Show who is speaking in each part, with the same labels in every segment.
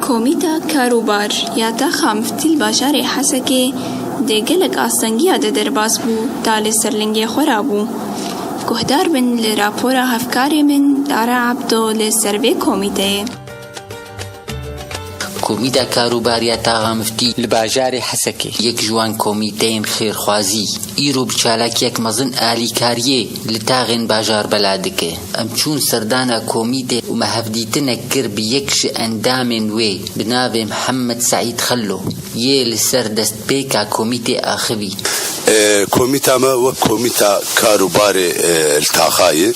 Speaker 1: کومیتا کاروبار یا تا خامفتیل باشار حسکه دگلک آسنگیا ده درباس بو دال سرلنگی خورا بو گهدار بن لراپورا هفکاری من دارا عبدو لسروی کومیته
Speaker 2: کومیتا کاروباریا تاغا مفتی لباجار حسکه یک جوان کومیتین خیرخوازی ایرو بچالاک یک مزن آلی کاریه لتاغین باجار بلادکه امچون سردانا کومیته و مهفدیتنا کر بیکش اندامن وی بناوی محمد سعید خلو یه لسر دست بیکا کومیته آخوی
Speaker 3: کومیتا ما و کومیتا کاروبار التاخایه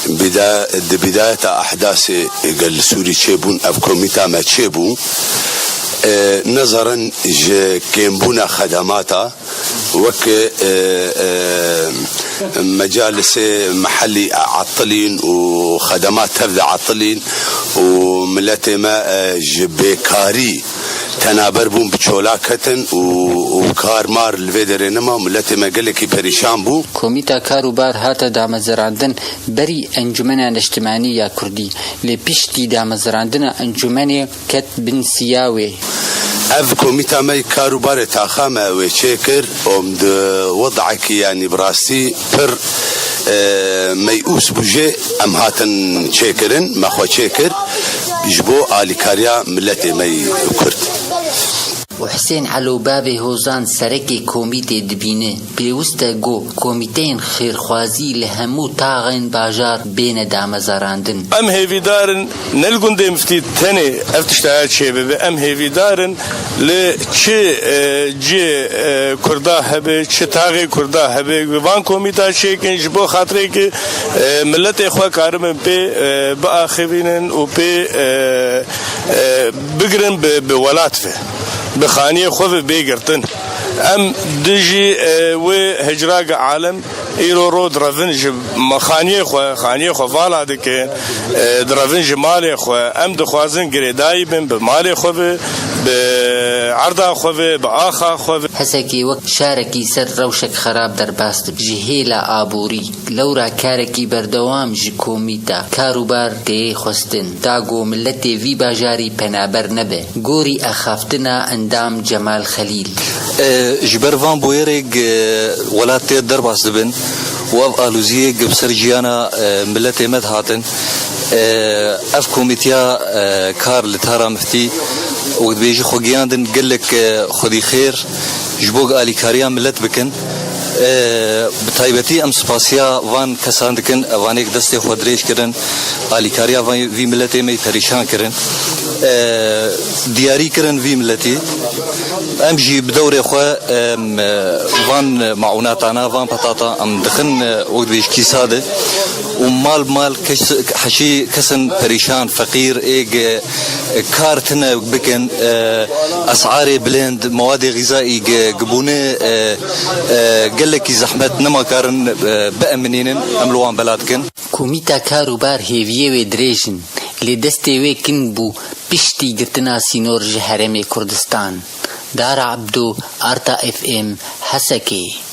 Speaker 3: بداية أحداث قال سوري تشيبون أف كوميتا ما تشيبون نظرا كيمبونا خدماتا وك مجالس محلي عطلين وخدمات تبدا عطلين وملتي ما بيكاري تنابر بون بچولاکتن و کارمار الفيدرينما ملت مقلكي پریشان بو
Speaker 2: کومیتا کاروبار هاتا دامزراندن بری انجمن اجتماعی کردی لپیشتی دامزراندن انجمن کت بن سیاوی
Speaker 3: اف کومیتا ماي کاروبار تاخامه و چکر ام وضعك يعني براسي پر ميؤوس بوجه ام هاتن چکرن مخوا چکر بيجبو آليكاريا ملتي ماي كرد
Speaker 2: وحسين علو بابي هوزان سركي كوميتي دبينه بيوستا جو كوميتين خيرخوازي لهمو تاغين باجار بين دامزاراندن
Speaker 4: ام هيفي دارن نلقون دي مفتي تاني افتشتاعات شبابي ام هيفي دارن لچه جي كردا هبه چه تاغي كردا هبه وان كوميتا شيكن جبو خاطري که ملت اخوة كارم بي بآخرين و بي بقرن بولاتفه بخانية خوف بيقرتن ام دجي و هجراق عالم ايرو رو درافنج خانية خو فالا دكين درافنج مالي خو ام دخوازن قريداي بن بمالي خو بعرضا خو بآخا خو
Speaker 2: حسكي وقت شاركي سر روشك خراب در باست جهيلا آبوري لورا كاركي بردوام جي كوميتا كاروبار دي خستن تاقو ملتي في باجاري پنابر نبه گوري اخافتنا اندام جمال خليل
Speaker 5: جبروان بويريق ولاتي درباس دبن واب آلوزيه قبسر جيانا ملتي مدهاتن اف كوميتيا كار لتارا مفتي وقت بيجي خوغياندن قلك خدي خير جبوغ آلي كاريا ملت بكن بتايبتي ام سپاسيا وان كسان دكن وانيك دستي خودريش كرن آلي كاريا في ملتي مي پريشان كرن دياري كرن في ملتي امجي بدوري خو وان معوناتنا وان بطاطا ام دخن وقت بيش كيساده ومال حشي كسن پريشان فقير ايج كارتنا بكن اسعاري بلند مواد غذائي قبونه قالك زحمت نما كارن بأمنين املوان بلادكن
Speaker 2: کومیتا کاروبار هیویه و دریجن لدسته و کن بو پشتی گرتنا سینور جهرم کردستان دار عبدو آرتا اف ام حسکه